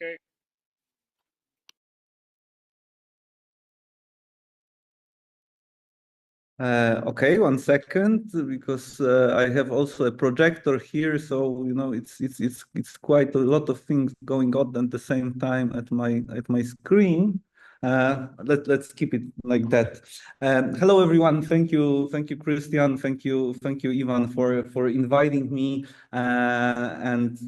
Okay. Okay, 1 second, because I have also a projector here, so you know it's quite a lot of things going on at the same time at my screen. Let's keep it like that. Hello everyone. Thank you, Krystian. Thank you, Ivan, for inviting me. And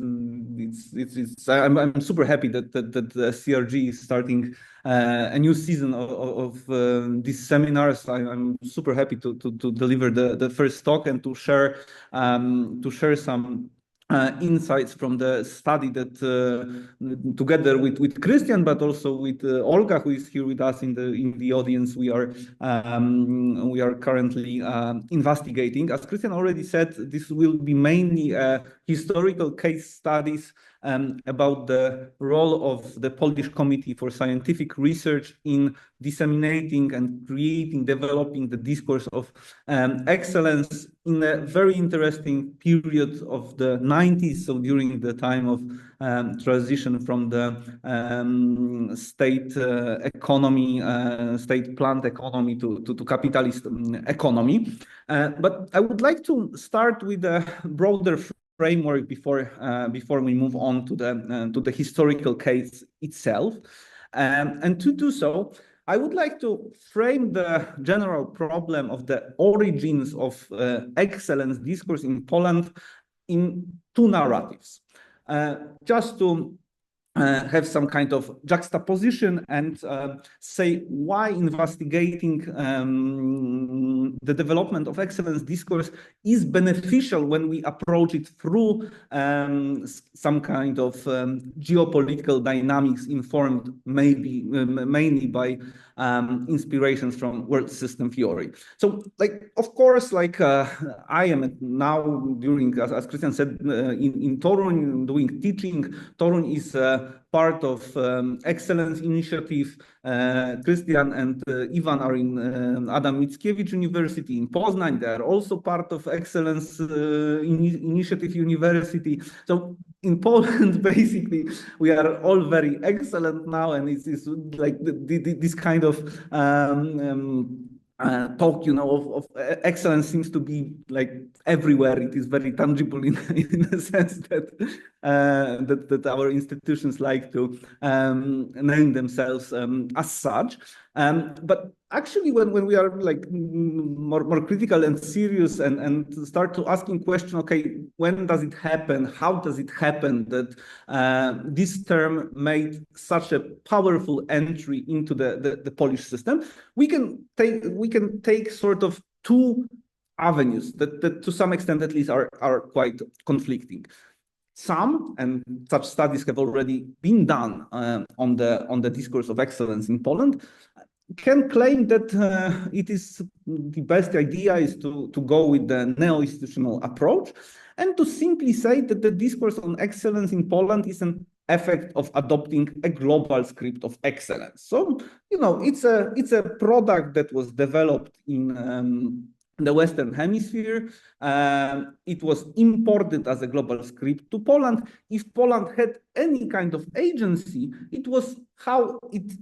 I'm super happy that the SCRG is starting a new season of these seminars. I'm super happy to deliver the first talk and to share some insights from the study that together with Krystian, but also with Olga, who is here with us in the audience, we are currently investigating. As Krystian already said, this will be mainly historical case studies about the role of the Polish Committee for Scientific Research in disseminating and developing the discourse of excellence in a very interesting period of the 90s, so during the time of transition from the state economy, state planned economy to capitalist economy. But I would like to start with a broader framework before we move on to the historical case itself. And to do so, I would like to frame the general problem of the origins of excellence discourse in Poland in two narratives. Just to have some kind of juxtaposition and say why investigating the development of excellence discourse is beneficial when we approach it through some kind of geopolitical dynamics informed mainly by inspirations from world system theory. So, of course, I am now as Krystian said, in Torun doing teaching. Torun is part of excellence initiative. Krystian and Ivan are in Adam Mickiewicz University in Poznań. They are also part of excellence initiative university. So in Poland, basically, we are all very excellent now, and it's like this kind of talk, of excellence seems to be like everywhere. It is very tangible in the sense that that our institutions like to name themselves as such. But actually, when we are like more critical and serious and start to asking question, okay, when does it happen? How does it happen that this term made such a powerful entry into the Polish system? We can take sort of two avenues that to some extent at least are quite conflicting. Some, and such studies have already been done on the discourse of excellence in Poland, can claim that it is the best idea is to go with the neo-institutional approach and to simply say that the discourse on excellence in Poland is an effect of adopting a global script of excellence. So, it's a product that was developed in the Western Hemisphere. It was imported as a global script to Poland. If Poland had any kind of agency, it was how it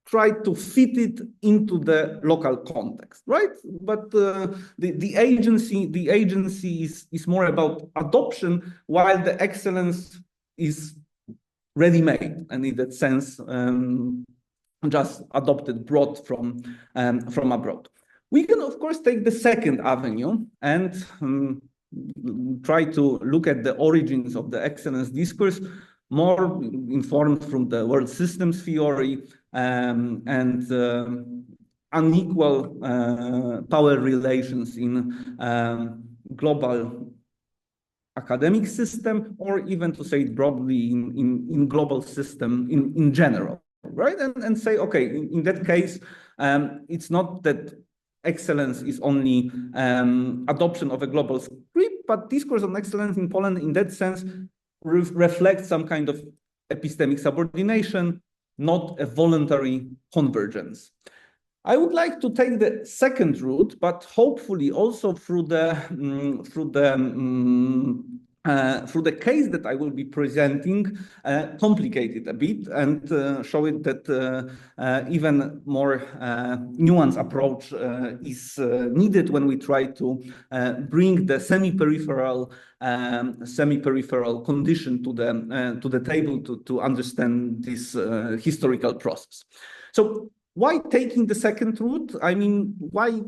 tried to fit it into the local context, right? But the agency is more about adoption, while the excellence is ready-made, and in that sense, just adopted, brought from abroad. We can, of course, take the second avenue and try to look at the origins of the excellence discourse, more informed from the world systems theory and unequal power relations in global academic system, or even to say it broadly in global system in general, right? And say, okay, in that case, it's not that excellence is only adoption of a global script, but discourse on excellence in Poland, in that sense, reflects some kind of epistemic subordination, not a voluntary convergence. I would like to take the second route, but hopefully also through the through the case that I will be presenting, complicate it a bit and show it that even more nuanced approach is needed when we try to bring the semi-peripheral condition to the table to understand this historical process. So why taking the second route? I mean, why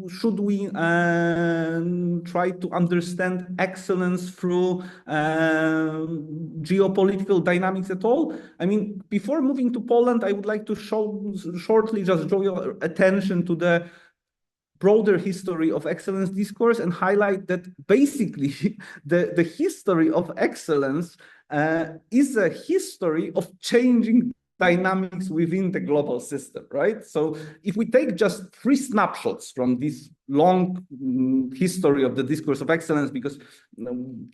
should we try to understand excellence through geopolitical dynamics at all? I mean, before moving to Poland, I would like to shortly just draw your attention to the broader history of excellence discourse and highlight that basically the history of excellence is a history of changing dynamics within the global system, right? So if we take just 3 snapshots from this long history of the discourse of excellence, because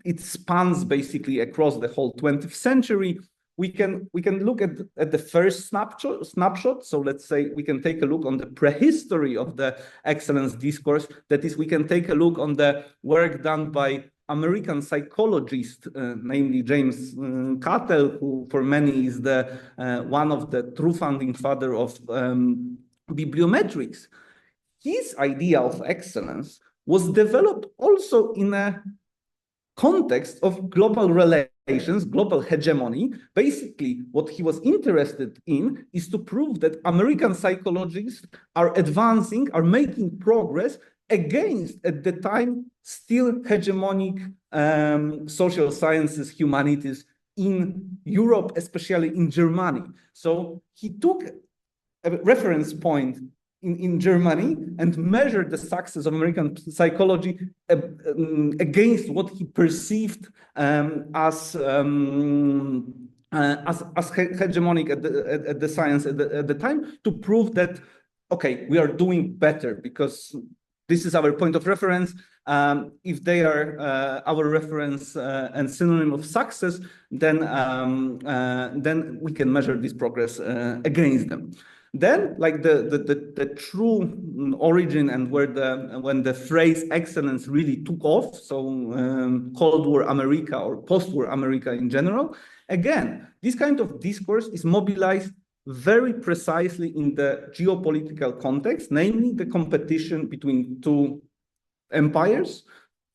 it spans basically across the whole 20th century, we can look at the first snapshot. So let's say we can take a look on the prehistory of the excellence discourse. That is, we can take a look on the work done by American psychologist, namely James Cattell, who for many is the one of the true founding father of bibliometrics. His idea of excellence was developed also in a context of global relations, global hegemony. Basically, what he was interested in is to prove that American psychologists are advancing, are making progress against, at the time, still hegemonic social sciences, humanities in Europe, especially in Germany. So he took a reference point in Germany and measured the success of American psychology against what he perceived as hegemonic at the science at the time, to prove that, okay, we are doing better because this is our point of reference. If they are our reference and synonym of success, then we can measure this progress against them. Then, like the true origin and when the phrase excellence really took off, so Cold War America or post-war America in general, again, this kind of discourse is mobilized very precisely in the geopolitical context, namely the competition between 2 empires,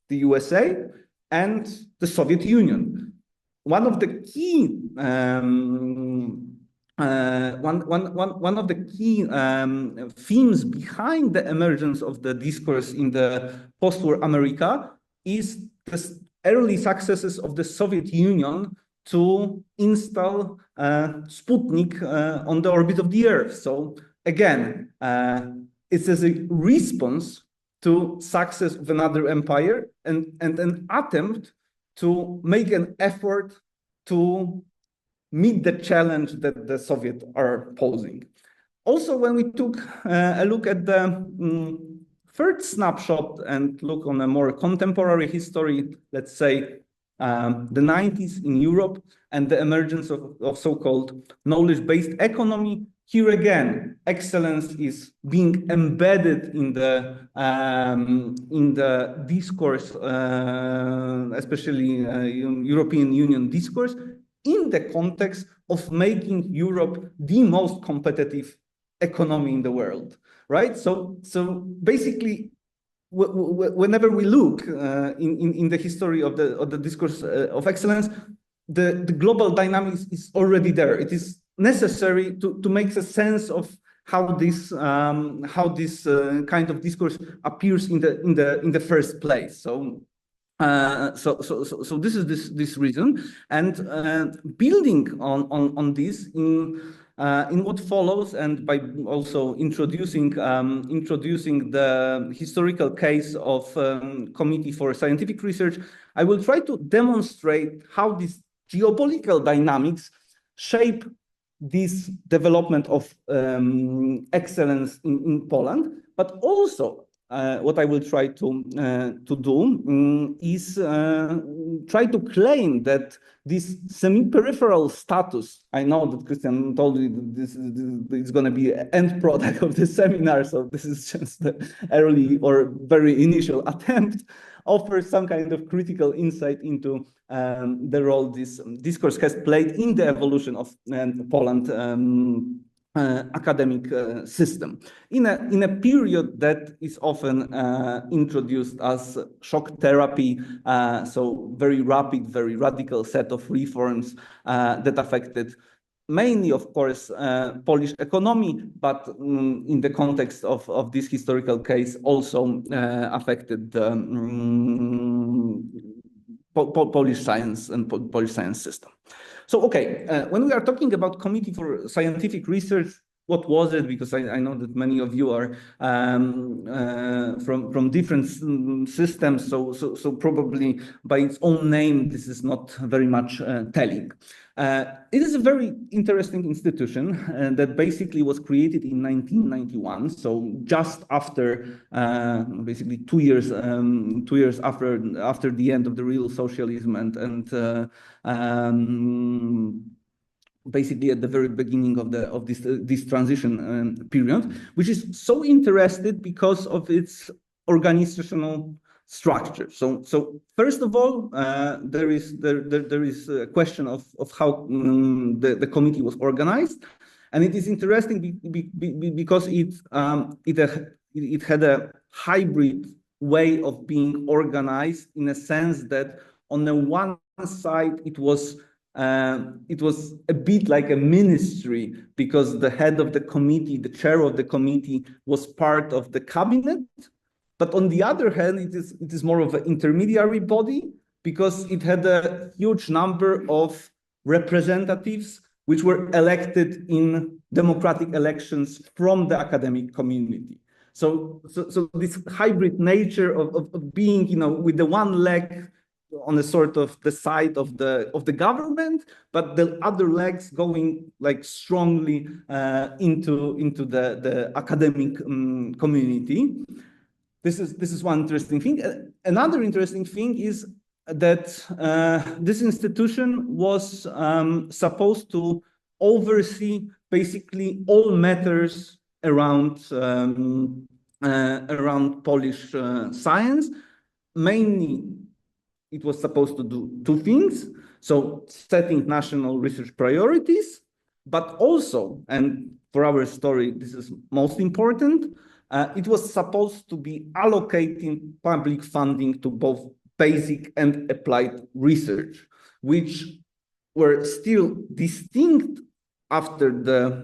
the USA and the Soviet Union. One of the key themes behind the emergence of the discourse in the post-war America is the early successes of the Soviet Union to install Sputnik on the orbit of the Earth. So again, it's as a response to success of another empire and an attempt to make an effort to meet the challenge that the Soviets are posing. Also, when we took a look at the third snapshot and look on a more contemporary history, let's say the 90s in Europe and the emergence of so-called knowledge-based economy, here again, excellence is being embedded in the discourse, especially European Union discourse, in the context of making Europe the most competitive economy in the world, right? So basically, whenever we look in the history of the discourse of excellence, the global dynamics is already there. It is necessary to make a sense of how this kind of discourse appears in the first place. So this is this reason, and building on this in what follows, and by also introducing the historical case of Committee for Scientific Research, I will try to demonstrate how these geopolitical dynamics shape this development of excellence in Poland, but also what I will try to do is try to claim that this semi-peripheral status, I know that Krystian told you that this is going to be an end product of the seminar, so this is just the early or very initial attempt offers some kind of critical insight into the role this discourse has played in the evolution of Poland academic system in a period that is often introduced as shock therapy, so very rapid, very radical set of reforms that affected mainly, of course, Polish economy, but in the context of this historical case, also affected the Polish science and Polish science system. So, okay, when we are talking about Committee for Scientific Research, what was it? Because I know that many of you are from different systems, so probably by its own name, this is not very much telling. It is a very interesting institution that basically was created in 1991, so just after, basically 2 years, 2 years after the end of the real socialism and basically at the very beginning of this transition period, which is so interested because of its organizational structure. So first of all, there is a question of how the committee was organized, and it is interesting because it had a hybrid way of being organized, in a sense that on the one side it was a bit like a ministry, because the head of the committee, the chair of the committee, was part of the cabinet. But on the other hand, it is more of an intermediary body, because it had a huge number of representatives which were elected in democratic elections from the academic community. So this hybrid nature of being, with the one leg on a sort of the side of the government, but the other legs going like strongly into the academic community. This is one interesting thing. Another interesting thing is that this institution was supposed to oversee basically all matters around Polish science. Mainly, it was supposed to do two things. So setting national research priorities, but also, and for our story, this is most important, it was supposed to be allocating public funding to both basic and applied research, which were still distinct after the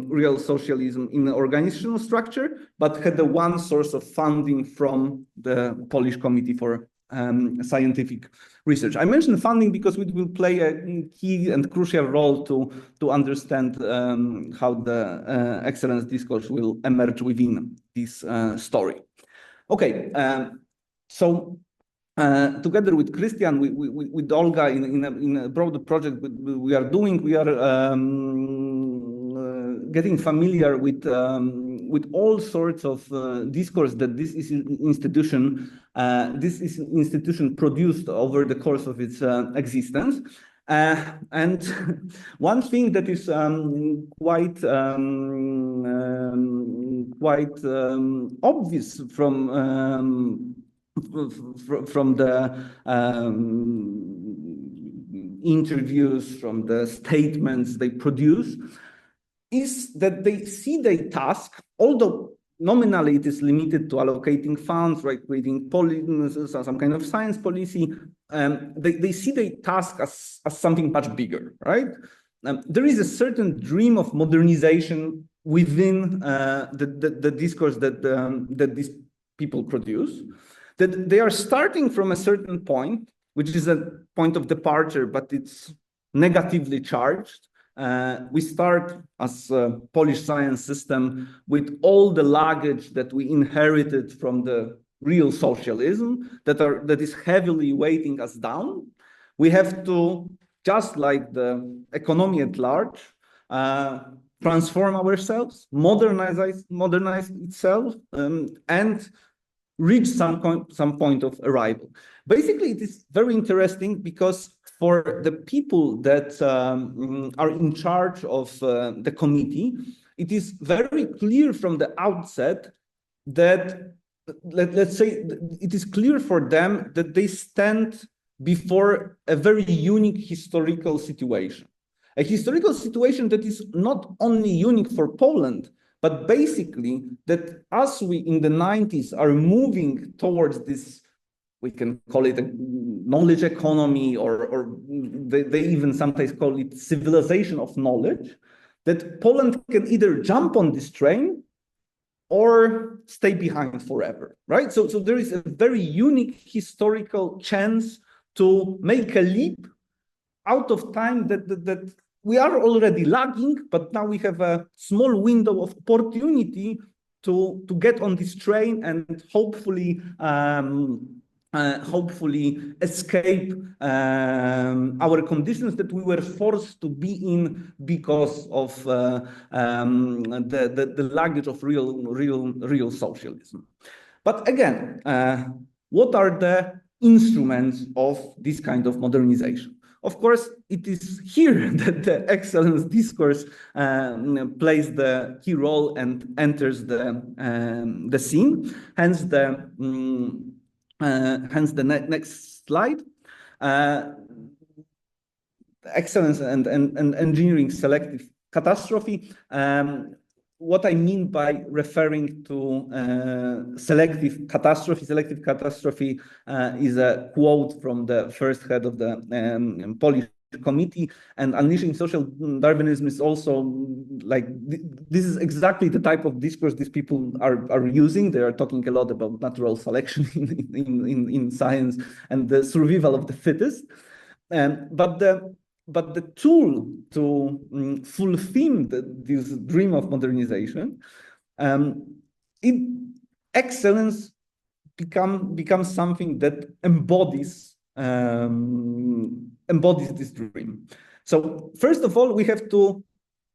real socialism in the organizational structure, but had the one source of funding from the Polish Committee for Scientific Research. I mentioned funding because it will play a key and crucial role to understand how the excellence discourse will emerge within this story. Okay, so together with Krystian, with Olga, in a broader project we are doing, we are getting familiar with all sorts of discourse that this institution produced over the course of its existence. And one thing that is quite obvious from the interviews, from the statements they produce, is that they see their task, although nominally it is limited to allocating funds, right, creating some kind of science policy, they see their task as something much bigger, right? There is a certain dream of modernization within the discourse that these people produce, that they are starting from a certain point, which is a point of departure, but it's negatively charged. We start as a Polish science system with all the luggage that we inherited from the real socialism that is heavily weighting us down. We have to, just like the economy at large, transform ourselves, modernize itself, and reach some point of arrival. Basically, it is very interesting because for the people that are in charge of the committee, it is very clear from the outset that let's say it is clear for them that they stand before a very unique historical situation. A historical situation that is not only unique for Poland, but basically that as we in the 90s are moving towards this, we can call it a knowledge economy, or they even sometimes call it civilization of knowledge, that Poland can either jump on this train or stay behind forever, right? So there is a very unique historical chance to make a leap out of time that we are already lagging, but now we have a small window of opportunity to get on this train and hopefully escape our conditions that we were forced to be in because of the luggage of real socialism. But again, what are the instruments of this kind of modernization? Of course, it is here that the excellence discourse plays the key role and enters the scene. Hence the next slide. Excellence and engineering selective catastrophe. What I mean by referring to selective catastrophe is a quote from the first head of the Polish committee, and unleashing social Darwinism is also like, this is exactly the type of discourse these people are using. They are talking a lot about natural selection in science and the survival of the fittest. But the tool to fulfill this dream of modernization, excellence becomes something that embodies this dream. So first of all, we have to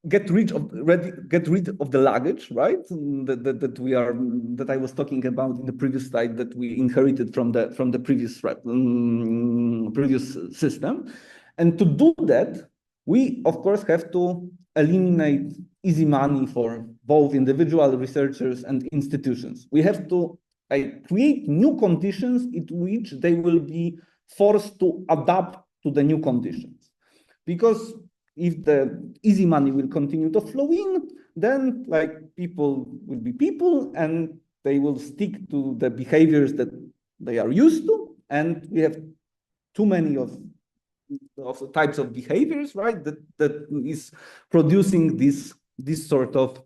get rid of the luggage, right? That I was talking about in the previous slide, that we inherited from the previous system. And to do that, we, of course, have to eliminate easy money for both individual researchers and institutions. We have to create new conditions in which they will be forced to adapt to the new conditions. Because if the easy money will continue to flow in, then people will be people and they will stick to the behaviors that they are used to. And we have too many of the types of behaviors, right? That is producing this sort of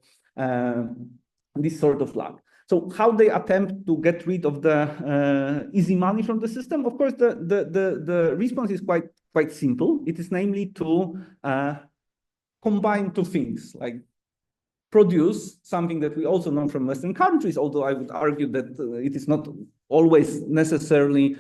lag. So how they attempt to get rid of the easy money from the system? Of course, the response is quite simple. It is namely to combine two things, like produce something that we also know from Western countries, although I would argue that it is not always necessarily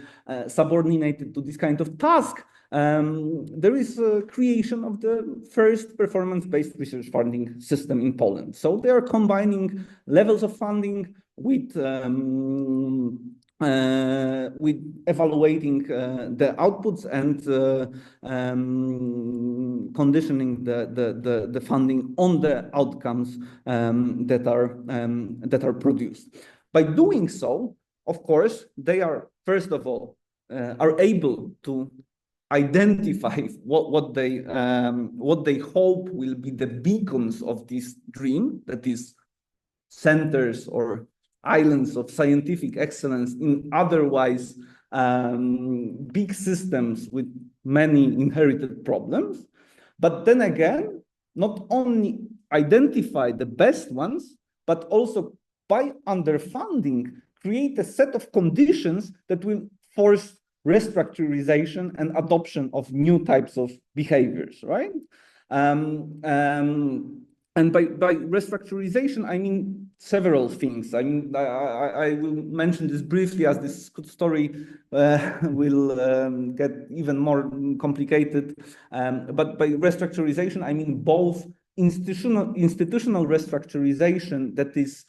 subordinated to this kind of task. There is a creation of the first performance-based research funding system in Poland. So they are combining levels of funding with evaluating the outputs and conditioning the funding on the outcomes that are produced. By doing so, of course, they are, first of all, are able to identify what they hope will be the beacons of this dream, that is centers or islands of scientific excellence in otherwise big systems with many inherited problems. But then again, not only identify the best ones, but also by underfunding, create a set of conditions that will force restructurization and adoption of new types of behaviors, right? And by restructurization, I mean several things. I mean, I will mention this briefly, as this story will get even more complicated. But by restructurization, I mean both institutional restructurization, that is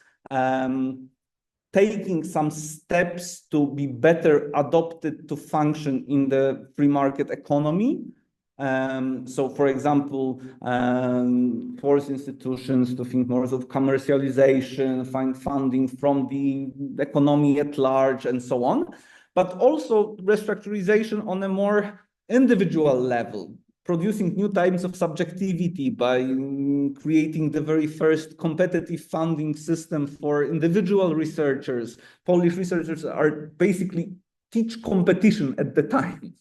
taking some steps to be better adopted to function in the free market economy, So, for example, force institutions to think more of commercialization, find funding from the economy at large, and so on. But also restructurization on a more individual level, producing new types of subjectivity by creating the very first competitive funding system for individual researchers. Polish researchers are basically teach competition at the time.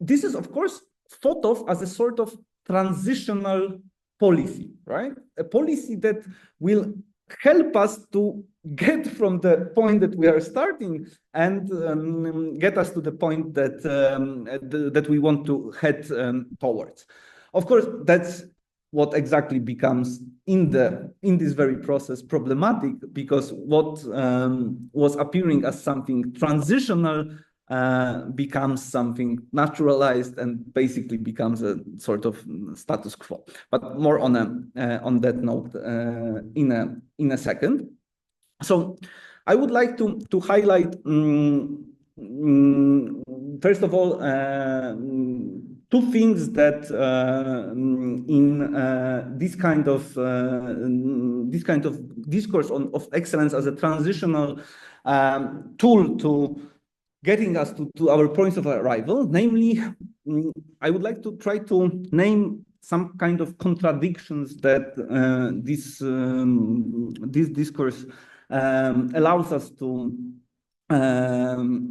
This is, of course, thought of as a sort of transitional policy, right? A policy that will help us to get from the point that we are starting and get us to the point that that we want to head towards. Of course, that's what exactly becomes in this very process problematic, because what was appearing as something transitional becomes something naturalized and basically becomes a sort of status quo. But more on that note in a second. So I would like to highlight first of all two things that in this kind of discourse of excellence as a transitional tool to getting us to our points of arrival. Namely, I would like to try to name some kind of contradictions that this discourse allows us to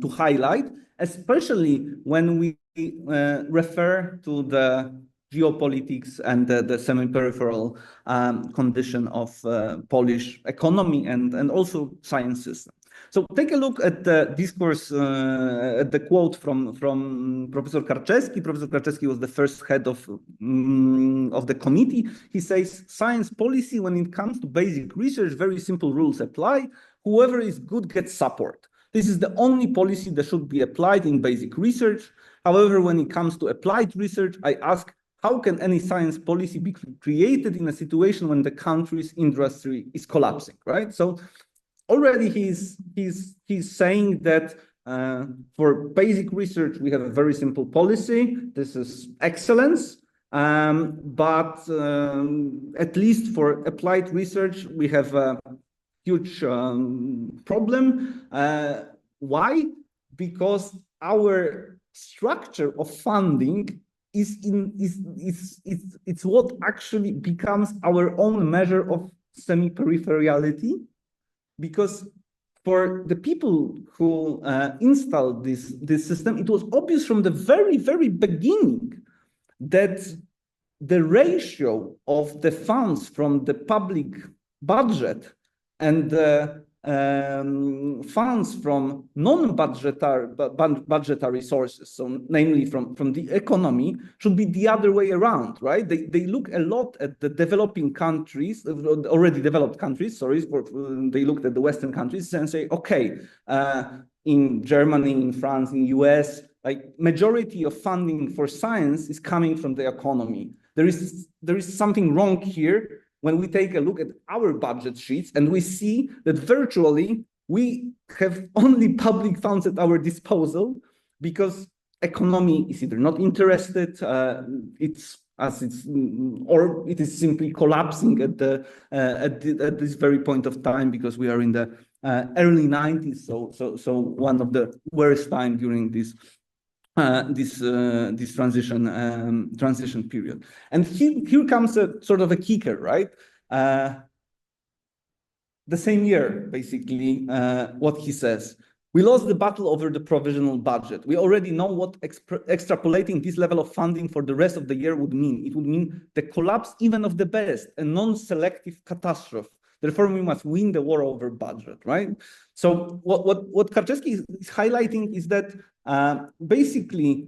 highlight, especially when we refer to the geopolitics and the semi-peripheral condition of Polish economy and also science system. So take a look at the discourse, at the quote from Professor Krzeski. Professor Krzeski was the first head of the committee. He says, science policy, when it comes to basic research, very simple rules apply. Whoever is good gets support. This is the only policy that should be applied in basic research. However, when it comes to applied research, I ask, how can any science policy be created in a situation when the country's industry is collapsing, right? So already he's saying that for basic research, we have a very simple policy. This is excellence. But at least for applied research, we have a huge problem. Why? Because our structure of funding it's what actually becomes our own measure of semi-peripherality. Because for the people who installed this system, it was obvious from the very, very beginning that the ratio of the funds from the public budget and the funds from non-budgetary sources, so namely from the economy, should be the other way around, right? They look a lot at the developing countries, already developed countries, they looked at the Western countries and say, okay, in Germany, in France, in US, like majority of funding for science is coming from the economy. There is something wrong here when we take a look at our budget sheets and we see that virtually we have only public funds at our disposal because economy is either not interested, or it is simply collapsing at this very point of time because we are in the early 90s. So one of the worst time during this transition period. And here comes a sort of a kicker, right? The same year, basically, what he says, we lost the battle over the provisional budget. We already know what extrapolating this level of funding for the rest of the year would mean. It would mean the collapse even of the best, a non-selective catastrophe. Therefore, we must win the war over budget, right? So what Krzeski is highlighting is that basically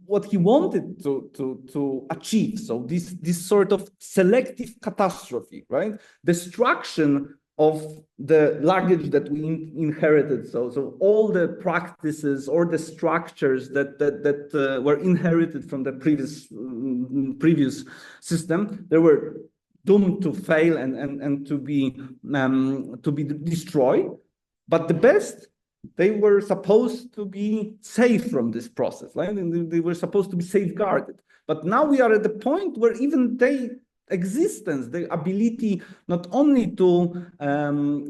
what he wanted to achieve, so this sort of selective catastrophe, right? Destruction of the luggage that we inherited. So all the practices or the structures that were inherited from the previous system, they were doomed to fail and to be destroyed. But the best they were supposed to be safe from this process, right? And they were supposed to be safeguarded. But now we are at the point where even their existence, their ability not only to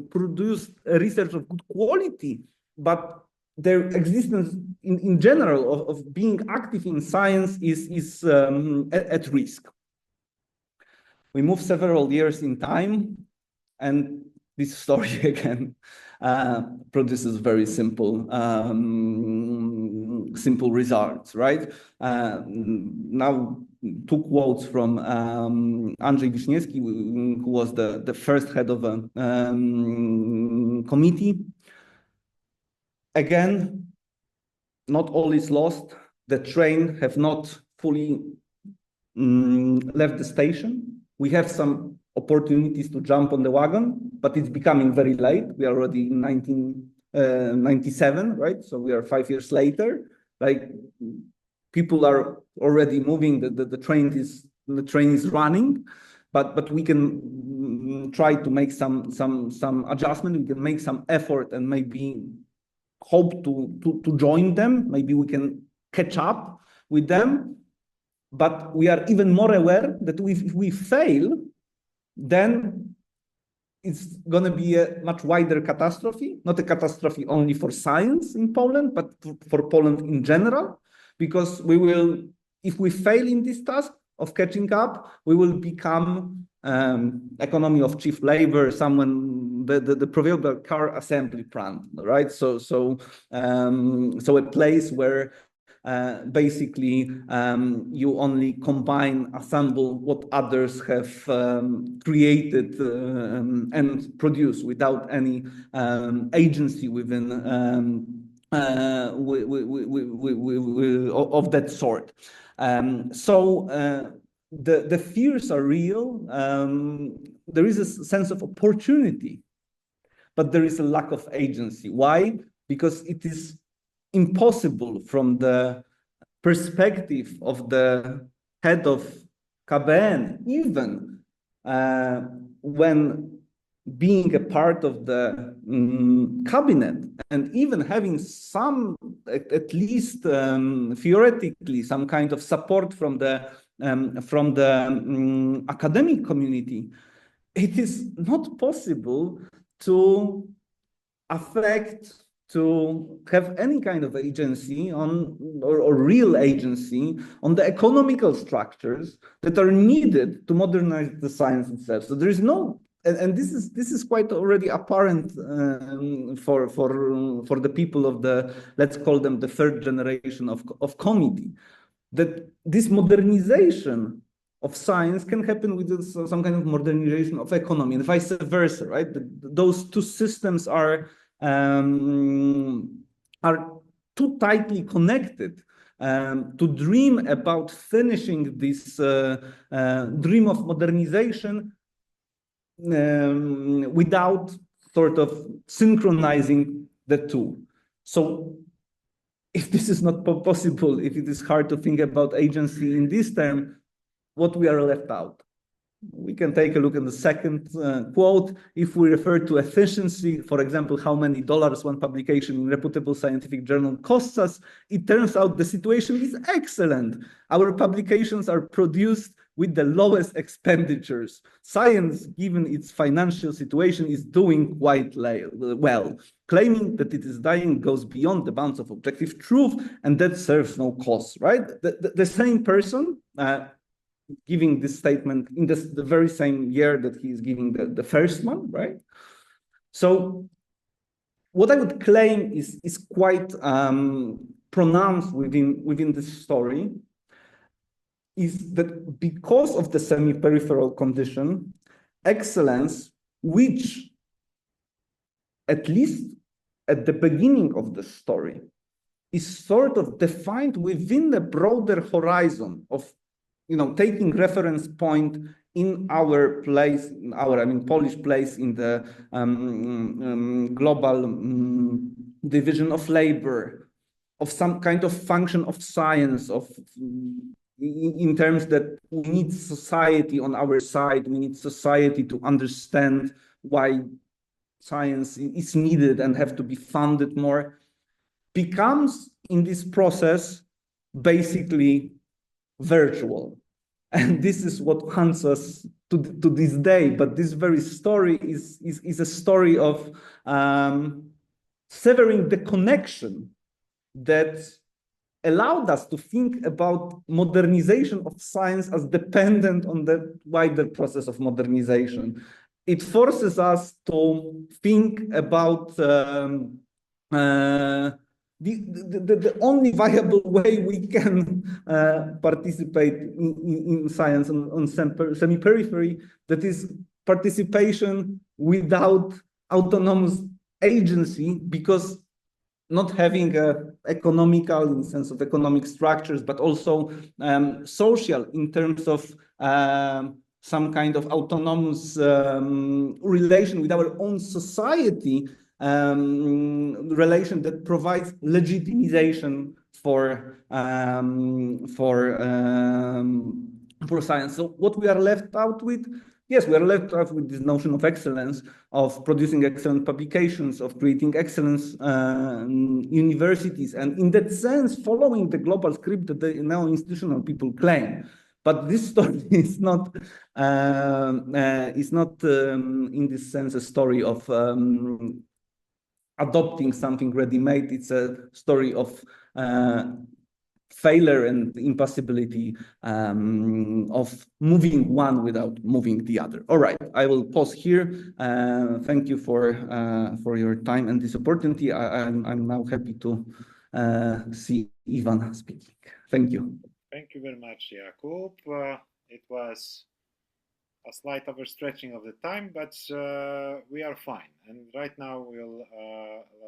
produce research of good quality, but their existence in general of being active in science is at risk. We move several years in time, and this story again produces very simple simple results, right? Now, two quotes from Andrzej Wiśniewski, who was the first head of a committee. Again, not all is lost. The train have not fully left the station. We have some opportunities to jump on the wagon, but it's becoming very late. We are already in 1997, right? So we are 5 years later. Like, people are already moving. The train is running, but we can try to make some adjustment. We can make some effort and maybe hope to join them. Maybe we can catch up with them. But we are even more aware that if we fail, then it's going to be a much wider catastrophe, not a catastrophe only for science in Poland, but for Poland in general, because we will, if we fail in this task of catching up, we will become economy of cheap labor, the proverbial car assembly plant, right? So a place where basically you only combine, assemble what others have created and produce without any agency within of that sort. The fears are real. There is a sense of opportunity, but there is a lack of agency. Why? Because it is impossible from the perspective of the head of KBN, even when being a part of the cabinet and even having some, at least theoretically, some kind of support from the academic community, it is not possible to affect, to have any kind of agency on, or real agency on the economical structures that are needed to modernize the science itself. So there is no, and this is quite already apparent for the people of the, let's call them the third generation of committee, that this modernization of science can happen with some kind of modernization of economy and vice versa, right? Those two systems are too tightly connected to dream about finishing this dream of modernization without sort of synchronizing the two. So if this is not possible, if it is hard to think about agency in this term, what we are left out? We can take a look at the second quote. If we refer to efficiency, for example, how many dollars one publication in reputable scientific journal costs us, it turns out the situation is excellent. Our publications are produced with the lowest expenditures. Science, given its financial situation, is doing quite well. Claiming that it is dying goes beyond the bounds of objective truth, and that serves no cause, right? The same person giving this statement in the very same year that he is giving the first one, right? So what I would claim is quite pronounced within this story is that because of the semi-peripheral condition, excellence, which at least at the beginning of the story is sort of defined within the broader horizon of, you know, taking reference point in our place, Polish place in the global division of labor, of some kind of function of science, of in terms that we need society on our side, we need society to understand why science is needed and have to be funded more, becomes in this process basically virtual. And this is what hunts us to this day. But this very story is a story of severing the connection that allowed us to think about modernization of science as dependent on the wider process of modernization. It forces us to think about the only viable way we can participate in science on semi-periphery, that is participation without autonomous agency, because not having economical in the sense of economic structures, but also social in terms of some kind of autonomous relation with our own society, relation that provides legitimization for science. So what we are left out with? Yes, we are left out with this notion of excellence, of producing excellent publications, of creating excellence universities, and in that sense, following the global script that the now institutional people claim. But this story is not in this sense a story of adopting something ready-made. It's a story of failure and impossibility of moving one without moving the other. All right, I will pause here. Thank you for your time and this opportunity. I'm now happy to see Ivan speaking. Thank you. Thank you very much, Jakub. It was a slight overstretching of the time, but we are fine. And right now we'll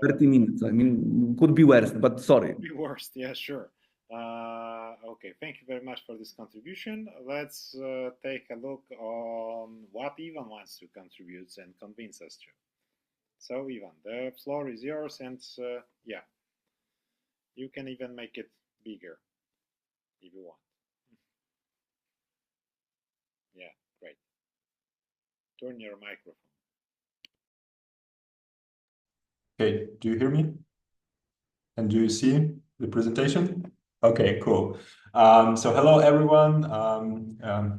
30 minutes. I mean, could be worse, but sorry. Could be worse. Yeah, sure. Okay, thank you very much for this contribution. Let's take a look on what Ivan wants to contribute and convince us to. So, Ivan, the floor is yours, and yeah, you can even make it bigger if you want. Yeah, great. Turn your microphone. Okay, do you hear me? And do you see the presentation? Okay, cool. So hello, everyone.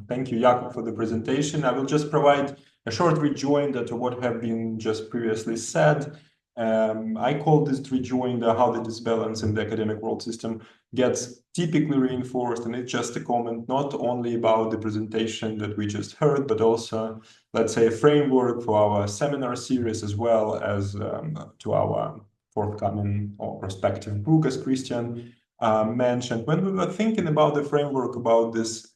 Thank you, Jakub, for the presentation. I will just provide a short rejoinder to what have been just previously said. I call this rejoinder how the disbalance in the academic world system gets typically reinforced, and it's just a comment not only about the presentation that we just heard, but also, let's say, a framework for our seminar series, as well as to our forthcoming or prospective book, as Krystian mentioned. When we were thinking about the framework about this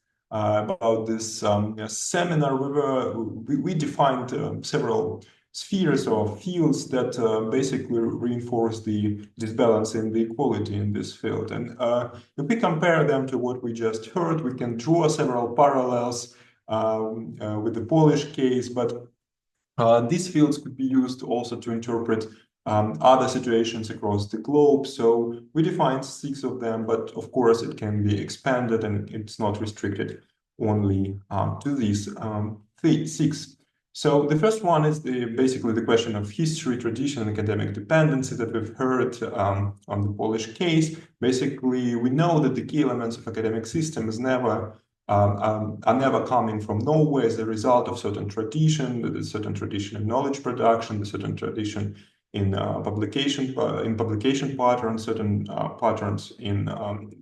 seminar, we defined several spheres or fields that basically reinforce the disbalance in the equality in this field. And if we compare them to what we just heard, we can draw several parallels with the Polish case, but these fields could be used also to interpret other situations across the globe. So we defined 6 of them, but of course it can be expanded, and it's not restricted only to these 6. So the first one is basically the question of history, tradition, and academic dependency that we've heard on the Polish case. Basically, we know that the key elements of academic system is are never coming from nowhere as a result of certain tradition, the certain tradition in knowledge production, the certain tradition in publication patterns, certain patterns in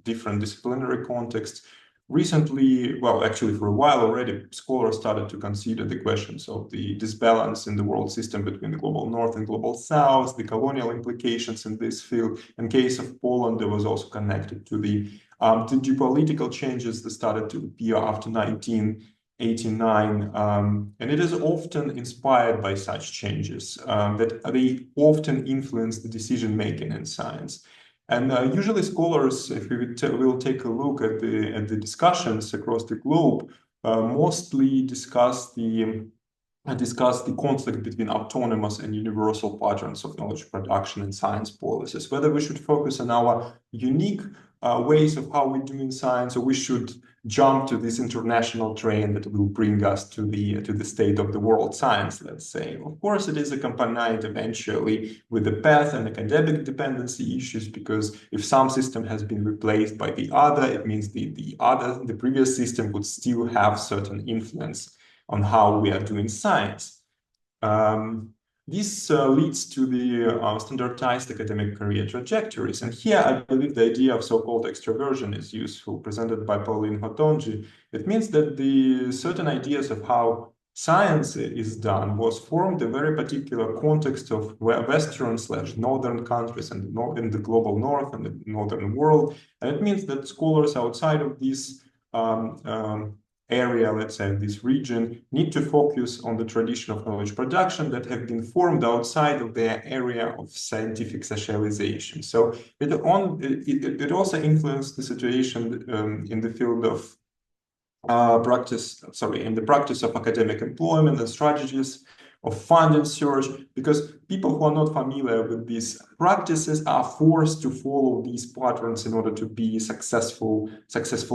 different disciplinary contexts. Recently, well, actually for a while already, scholars started to consider the questions of the disbalance in the world system between the global north and global south, the colonial implications in this field. In case of Poland, there was also connected to the geopolitical changes that started to appear after 1989. And it is often inspired by such changes, that they often influence the decision-making in science. And usually scholars, if we will take a look at the discussions across the globe, mostly discuss the conflict between autonomous and universal patterns of knowledge production and science policies, whether we should focus on our unique ways of how we do in science, or we should jump to this international train that will bring us to the state of the world science, let's say. Of course, it is accompanied eventually with the path and academic dependency issues, because if some system has been replaced by the other, it means the previous system would still have certain influence on how we are doing science. This leads to the standardized academic career trajectories. And here, I believe the idea of so-called extroversion is useful, presented by Pauline Hotonji. It means that the certain ideas of how science is done was formed in a very particular context of Western/Northern countries and in the global North and the Northern world. And it means that scholars outside of this area, let's say this region, need to focus on the tradition of knowledge production that have been formed outside of their area of scientific socialization. So it also influenced the situation in the field of in the practice of academic employment and strategies of funding search, because people who are not familiar with these practices are forced to follow these patterns in order to be successful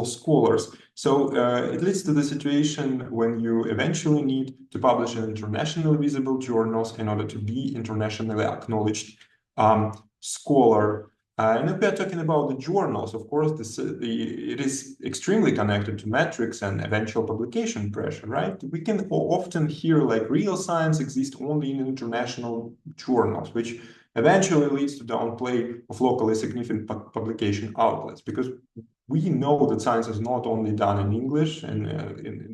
scholars. So it leads to the situation when you eventually need to publish in internationally visible journals in order to be internationally acknowledged scholar. And if we are talking about the journals, of course, it is extremely connected to metrics and eventual publication pressure, right? We can often hear like real science exists only in international journals, which eventually leads to downplay of locally significant publication outlets, because we know that science is not only done in English and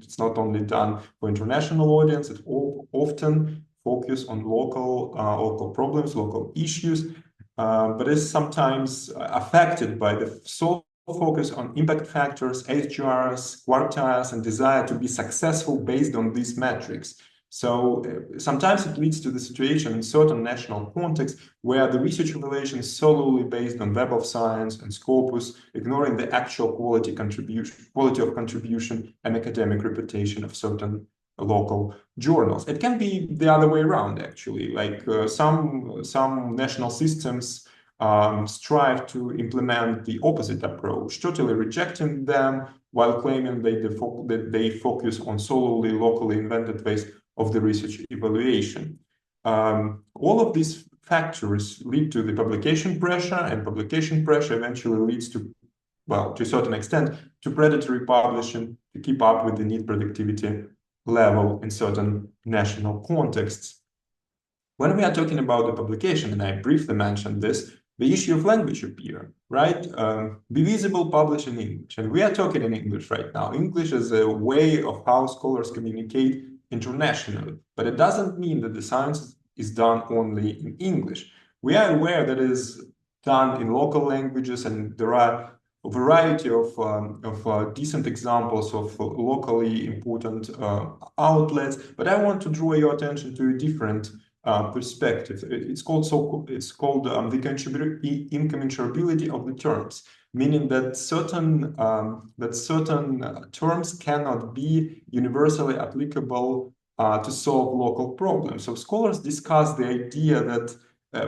it's not only done for international audience, it often focus on local problems, local issues. But is sometimes affected by the sole focus on impact factors, SGRs, quartiles, and desire to be successful based on these metrics. So sometimes it leads to the situation in certain national contexts where the research evaluation is solely based on Web of Science and Scopus, ignoring the actual quality of contribution and academic reputation of certain local journals. It can be the other way around, actually. Like some national systems strive to implement the opposite approach, totally rejecting them while claiming that they focus on solely locally invented ways of the research evaluation. All of these factors lead to the publication pressure, and publication pressure eventually leads to, well, to a certain extent, to predatory publishing to keep up with the need productivity level in certain national contexts. When we are talking about the publication, and I briefly mentioned this, the issue of language appear, right? Be visible, publish in English. And we are talking in English right now. English is a way of how scholars communicate internationally, but it doesn't mean that the science is done only in English. We are aware that it is done in local languages, and there are a variety of decent examples of locally important outlets, but I want to draw your attention to a different perspective. It's called the incommensurability of the terms, meaning that certain terms cannot be universally applicable to solve local problems. So scholars discuss the idea that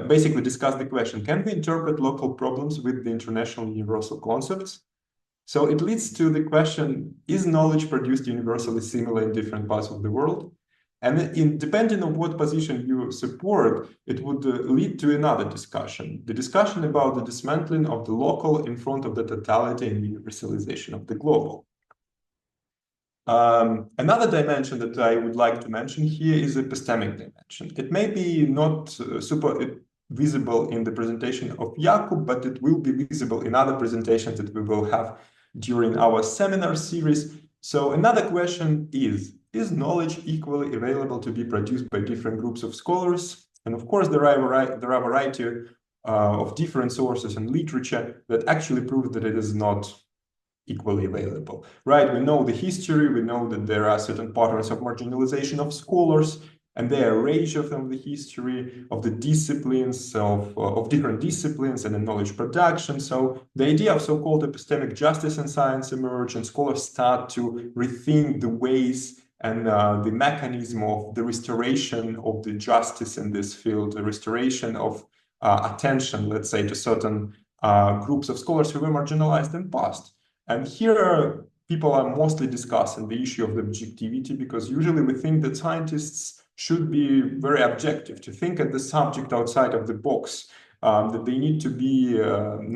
basically discuss the question, can we interpret local problems with the international universal concepts? So it leads to the question, is knowledge produced universally similar in different parts of the world? And depending on what position you support, it would lead to another discussion, the discussion about the dismantling of the local in front of the totality and universalization of the global. Another dimension that I would like to mention here is the epistemic dimension. It may be not super visible in the presentation of Jakub, but it will be visible in other presentations that we will have during our seminar series. So another question is knowledge equally available to be produced by different groups of scholars? And of course, there are a variety of different sources and literature that actually prove that it is not equally available, right? We know the history, we know that there are certain patterns of marginalization of scholars, and they are a range from the history of the disciplines, of different disciplines and in knowledge production. So the idea of so-called epistemic justice in science emerge, and scholars start to rethink the ways and the mechanism of the restoration of the justice in this field, the restoration of attention, let's say, to certain groups of scholars who were marginalized in the past. And here, people are mostly discussing the issue of the objectivity, because usually we think that scientists should be very objective, to think at the subject outside of the box, that they need to be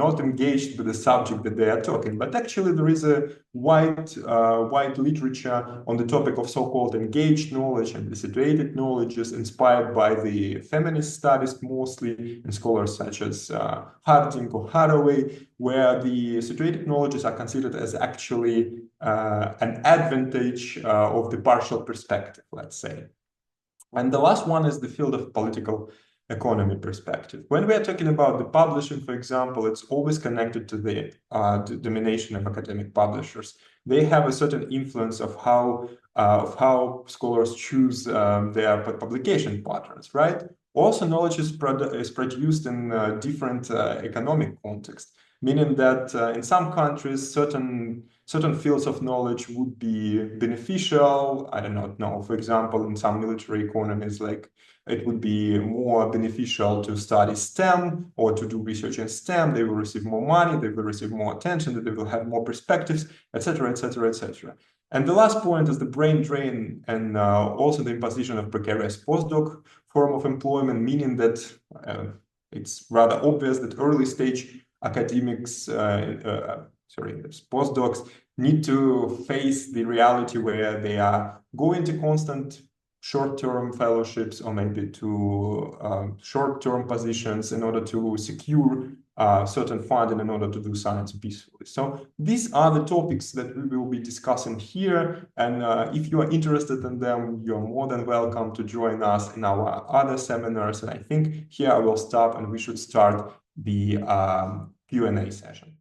not engaged with the subject that they are talking. But actually, there is a wide literature on the topic of so-called engaged knowledge and the situated knowledges, inspired by the feminist studies mostly, and scholars such as Harding or Haraway, where the situated knowledges are considered as actually an advantage of the partial perspective, let's say. And the last one is the field of political economy perspective. When we are talking about the publishing, for example, it's always connected to the domination of academic publishers. They have a certain influence of how scholars choose their publication patterns, right? Also, knowledge is produced in different economic contexts, meaning that in some countries, certain fields of knowledge would be beneficial. I do not know. For example, in some military economies, like it would be more beneficial to study STEM or to do research in STEM. They will receive more money, they will receive more attention, they will have more perspectives, etc., etc., etc. And the last point is the brain drain, and also the imposition of precarious postdoc form of employment, meaning that it's rather obvious that early stage academics, postdocs, need to face the reality where they are going to constant short-term fellowships, or maybe to short-term positions in order to secure certain funding in order to do science peacefully. So these are the topics that we will be discussing here. And if you are interested in them, you're more than welcome to join us in our other seminars. And I think here I will stop, and we should start the Q&A session.